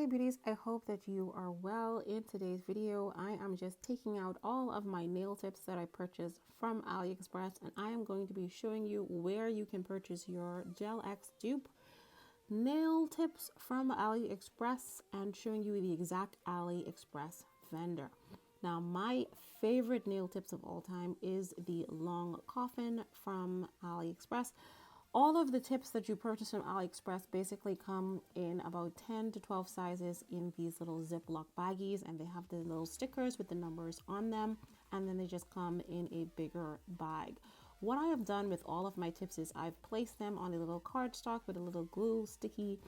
Hi beauties, I hope that you are well. In today's video, I am just taking out all of my nail tips that I purchased from AliExpress, and I am going to be showing you where you can purchase your Gel X Dupe nail tips from AliExpress and showing you the exact AliExpress vendor. Now, my favorite nail tips of all time is the long Coffin from AliExpress. All of the tips that you purchase from AliExpress basically come in about 10 to 12 sizes in these little Ziploc baggies, and they have the little stickers with the numbers on them, and then they just come in a bigger bag. What I have done with all of my tips is I've placed them on a little cardstock with a little glue sticky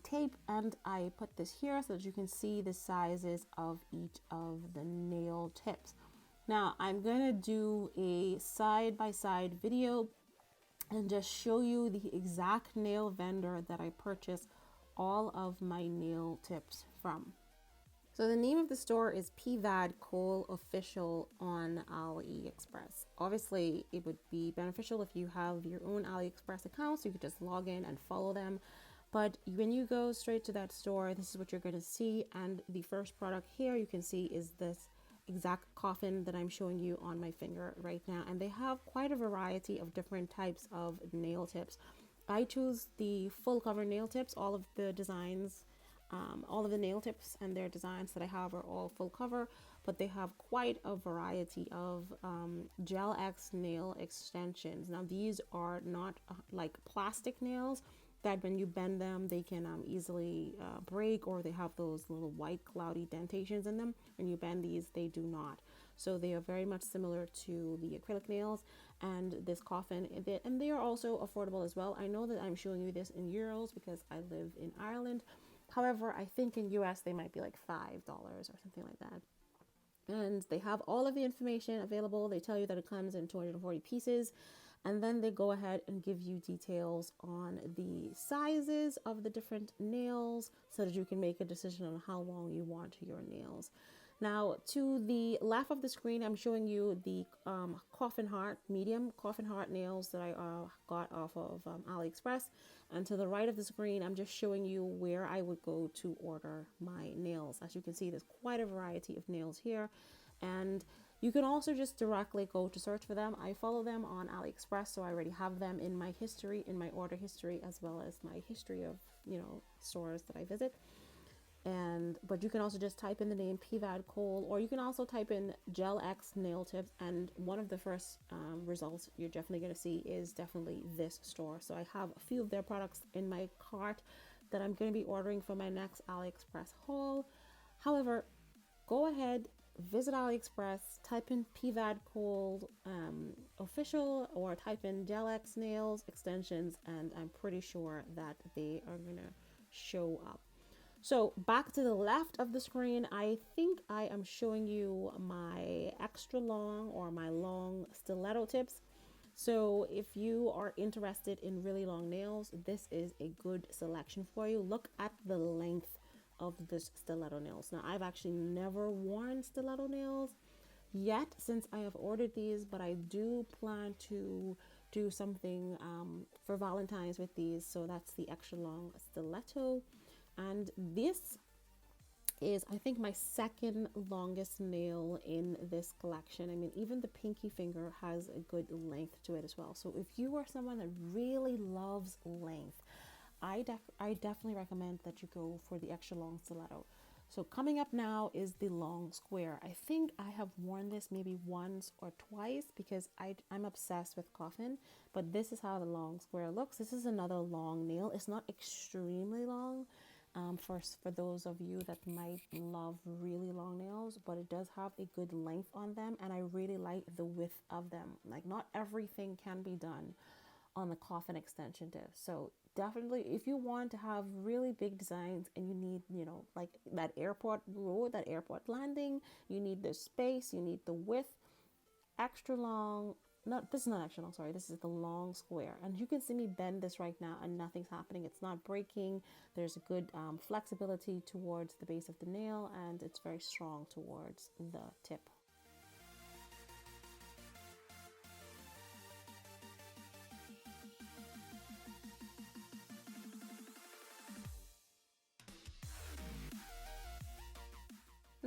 tape, and I put this here so that you can see the sizes of each of the nail tips. Now I'm going to do a side-by-side video and just show you the exact nail vendor that I purchased all of my nail tips from. So the name of the store is PVAD Cole Official on AliExpress. Obviously, it would be beneficial if you have your own AliExpress account, so you could just log in and follow them. But when you go straight to that store, this is what you're going to see. And the first product here you can see is this exact coffin that I'm showing you on my finger right now, and they have quite a variety of different types of nail tips. I choose the full cover nail tips. All of the designs, all of the nail tips and their designs that I have are all full cover, but they have quite a variety of Gel X nail extensions. Now these are not like plastic nails that when you bend them they can easily break, or they have those little white cloudy dentations in them. When you bend these, they do not. So they are very much similar to the acrylic nails and this coffin, and they are also affordable as well. I know that I'm showing you this in euros because I live in Ireland. However, I think in US they might be like $5 or something like that. And they have all of the information available. They tell you that it comes in 240 pieces. And then they go ahead and give you details on the sizes of the different nails so that you can make a decision on how long you want your nails. Now, to the left of the screen, I'm showing you the medium coffin heart nails that I got off of AliExpress. And to the right of the screen, I'm just showing you where I would go to order my nails. As you can see, there's quite a variety of nails here. And you can also just directly go to search for them. I follow them on AliExpress, so I already have them in my history, in my order history, as well as my history of, stores that I visit. But you can also just type in the name PVAD Cole, or you can also type in Gel X nail tips, and one of the first results you're definitely going to see is definitely this store. So I have a few of their products in my cart that I'm going to be ordering for my next AliExpress haul. However, go ahead, visit AliExpress, type in PVAD Cole official, or type in Gel X nails extensions, and I'm pretty sure that they are gonna show up. So back to the left of the screen, I think I am showing you my extra long or my long stiletto tips. So if you are interested in really long nails, this is a good selection for you. Look at the length of this stiletto nails. Now I've actually never worn stiletto nails yet since I have ordered these, but I do plan to do something for Valentine's with these. So that's the extra long stiletto, and this is, I think, my second longest nail in this collection. I mean, even the pinky finger has a good length to it as well. So if you are someone that really loves length, I definitely recommend that you go for the extra long stiletto. So coming up now is the long square. I think I have worn this maybe once or twice because I'm obsessed with coffin, but this is how the long square looks. This is another long nail. It's not extremely long for those of you that might love really long nails, but it does have a good length on them, and I really like the width of them. Like, not everything can be done on the coffin extension tip. So definitely, if you want to have really big designs and you need, like that airport road, that airport landing, you need the space, you need the width, extra long. This is not extra long, sorry, this is the long square, and you can see me bend this right now and nothing's happening. It's not breaking. There's a good flexibility towards the base of the nail, and it's very strong towards the tip.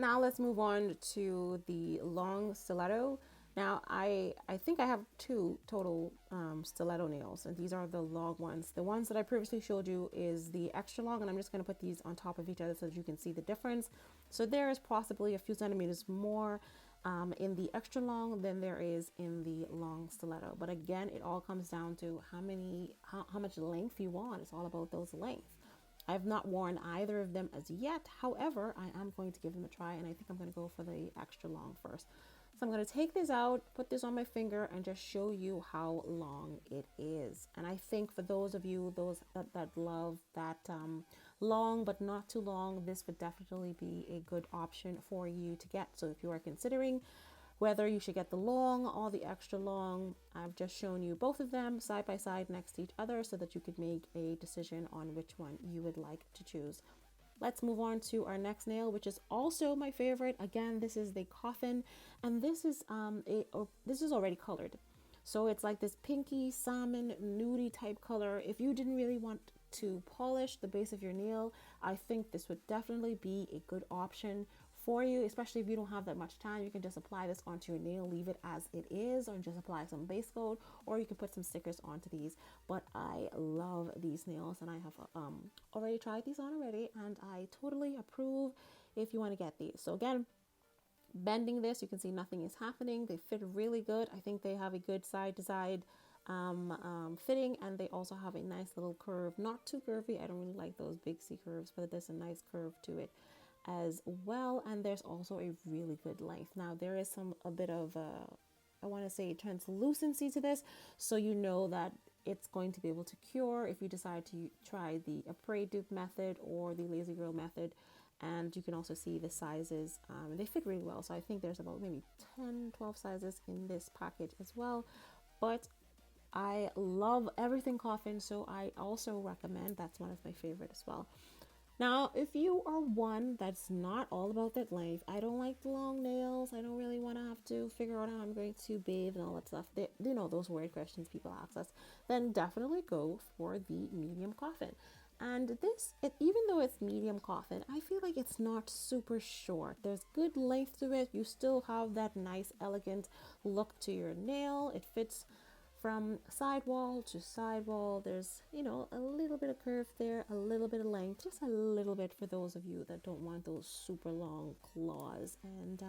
Now let's move on to the long stiletto. Now I think I have two total stiletto nails, and these are the long ones. The ones that I previously showed you is the extra long, and I'm just going to put these on top of each other so that you can see the difference. So there is possibly a few centimeters more in the extra long than there is in the long stiletto. But again, it all comes down to how much length you want. It's all about those lengths. I've not worn either of them as yet. However, I am going to give them a try, and I think I'm going to go for the extra long first. So I'm going to take this out, put this on my finger, and just show you how long it is. And I think for those of you that love that long but not too long, this would definitely be a good option for you to get. So if you are considering whether you should get the long or the extra long, I've just shown you both of them side by side next to each other so that you could make a decision on which one you would like to choose. Let's move on to our next nail, which is also my favorite. Again, this is the Coffin, and this is this is already colored. So it's like this pinky salmon nudie type color. If you didn't really want to polish the base of your nail, I think this would definitely be a good option for you, especially if you don't have that much time. You can just apply this onto your nail, leave it as it is, or just apply some base coat, or you can put some stickers onto these. But I love these nails, and I have already tried these on already, and I totally approve if you want to get these. So again, bending this, you can see nothing is happening. They fit really good. I think they have a good side to side fitting, and they also have a nice little curve, not too curvy. I don't really like those big C curves, but there's a nice curve to it as well. And there's also a really good length. Now there is a bit of I want to say translucency to this, so you know that it's going to be able to cure if you decide to try the Apres dupe method or the lazy girl method. And you can also see the sizes, they fit really well. So I think there's about maybe 10-12 sizes in this package as well. But I love everything Coffin, so I also recommend. That's one of my favorite as well. Now, if you are one that's not all about that length, I don't like the long nails, I don't really want to have to figure out how I'm going to bathe and all that stuff, you know, those weird questions people ask us, then definitely go for the medium Coffin. And this, even though it's medium Coffin, I feel like it's not super short. There's good length to it. You still have that nice, elegant look to your nail. It fits from sidewall to sidewall. There's, you know, a little bit of curve there, a little bit of length, just a little bit for those of you that don't want those super long claws. And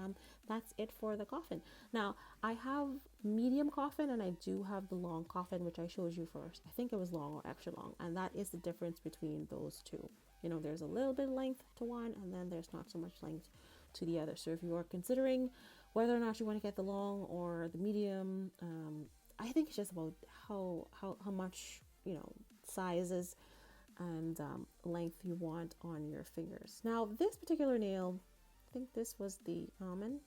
that's it for the Coffin. Now, I have medium Coffin, and I do have the long Coffin, which I showed you first. I think it was long or extra long, and that is the difference between those two. You know, there's a little bit of length to one, and then there's not so much length to the other. So if you are considering whether or not you want to get the long or the medium, I think it's just about how much, you know, sizes and length you want on your fingers. Now, this particular nail, I think this was the almond.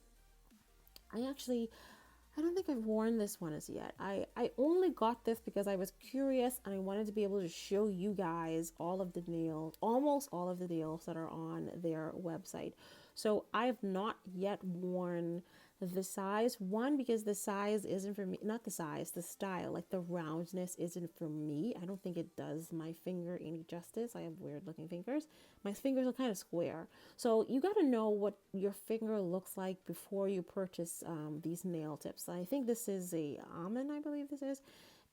I don't think I've worn this one as yet. I only got this because I was curious and I wanted to be able to show you guys all of the nails, almost all of the nails that are on their website. So I have not yet worn the size, one, because the size isn't for me, not the size, the style, like the roundness isn't for me. I don't think it does my finger any justice. I have weird looking fingers. My fingers are kind of square. So you got to know what your finger looks like before you purchase these nail tips. I think this is a almond, I believe this is.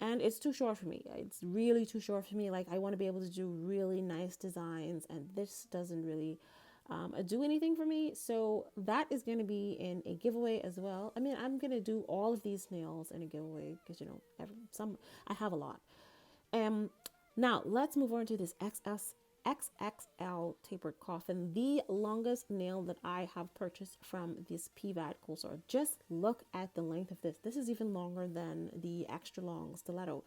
And it's too short for me. It's really too short for me. Like, I want to be able to do really nice designs, and this doesn't really do anything for me. So that is going to be in a giveaway as well. I mean, I'm going to do all of these nails in a giveaway because, you know, I have a lot. Now let's move on to this XXL tapered Coffin, the longest nail that I have purchased from this PVAD cool store. Just look at the length of this. This is even longer than the extra long stiletto.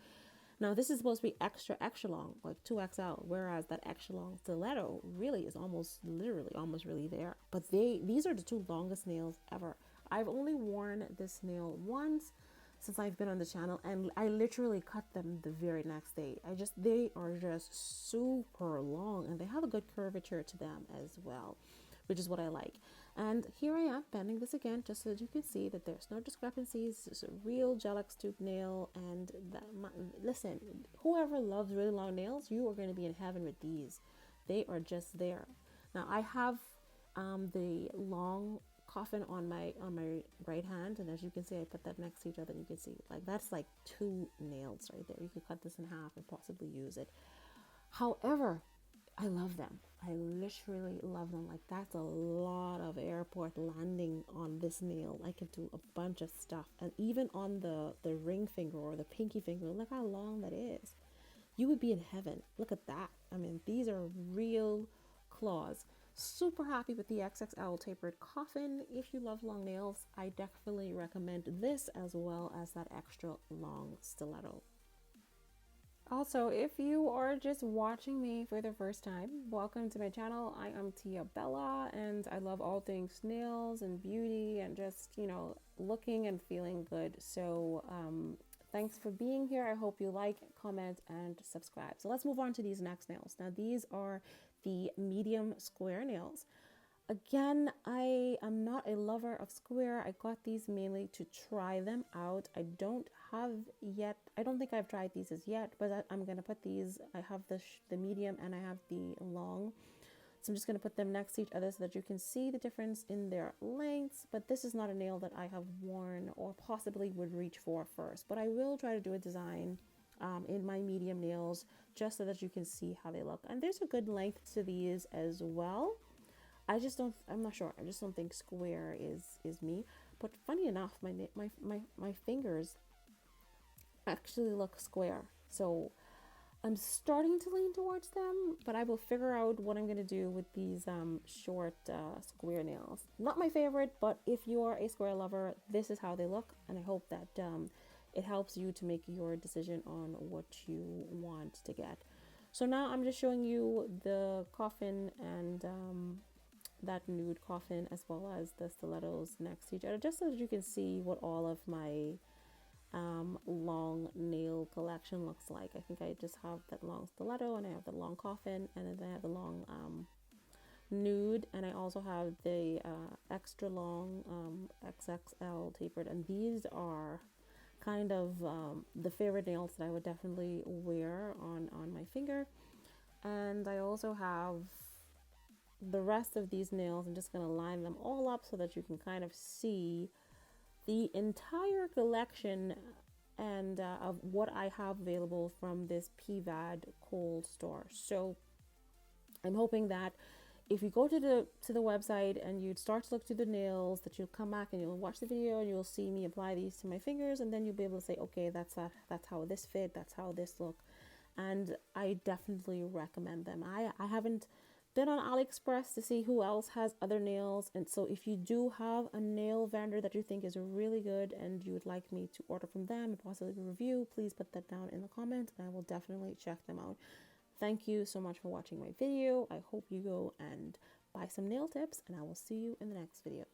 Now, this is supposed to be extra long, like 2XL, whereas that extra long stiletto really is almost really there. But these are the two longest nails ever. I've only worn this nail once since I've been on the channel, and I literally cut them the very next day. They are just super long, and they have a good curvature to them as well, which is what I like. And here I am bending this again, just so that you can see that there's no discrepancies. It's a real Gel-X tube nail. And listen, whoever loves really long nails, you are going to be in heaven with these. They are just there. Now, I have the long coffin on my right hand, and as you can see, I put that next to each other, and you can see like that's like 2 nails right there. You could cut this in half and possibly use it. However, I love them. I literally love them. Like that's a lot of airport landing on this nail. I could do a bunch of stuff, and even on the ring finger or the pinky finger, look how long that is. You would be in heaven. Look at that. I mean, these are real claws. Super happy with the XXL tapered coffin. If you love long nails, I definitely recommend this as well as that extra long stiletto. Also, if you are just watching me for the first time, welcome to my channel. I am Tia Bella, and I love all things nails and beauty and just, you know, looking and feeling good. So thanks for being here. I hope you like, comment, and subscribe. So let's move on to these next nails. Now, these are the medium square nails. Again, I am not a lover of square. I got these mainly to try them out. I don't think I've tried these as yet, but I'm going to put these, I have the medium and I have the long. So I'm just going to put them next to each other so that you can see the difference in their lengths. But this is not a nail that I have worn or possibly would reach for first. But I will try to do a design in my medium nails just so that you can see how they look. And there's a good length to these as well. I'm not sure. I just don't think square is me. But funny enough, my fingers actually look square. So I'm starting to lean towards them, but I will figure out what I'm going to do with these short square nails. Not my favorite, but if you are a square lover, this is how they look. And I hope that it helps you to make your decision on what you want to get. So now I'm just showing you the coffin and that nude coffin as well as the stilettos next to each other, just so that you can see what all of my long nail collection looks like. I think I just have that long stiletto, and I have the long coffin, and then I have the long nude, and I also have the extra long XXL tapered, and these are kind of the favorite nails that I would definitely wear on my finger. And I also have the rest of these nails. I'm just going to line them all up so that you can kind of see the entire collection and of what I have available from this PVAD Kohl store. So I'm hoping that if you go to the website and you start to look through the nails, that you'll come back and you'll watch the video and you'll see me apply these to my fingers, and then you'll be able to say, okay, that's how this fit, that's how this look. And I definitely recommend them. I haven't been on AliExpress to see who else has other nails, and so if you do have a nail vendor that you think is really good and you would like me to order from them and possibly review, please put that down in the comments and I will definitely check them out. Thank you so much for watching my video. I hope you go and buy some nail tips, and I will see you in the next video.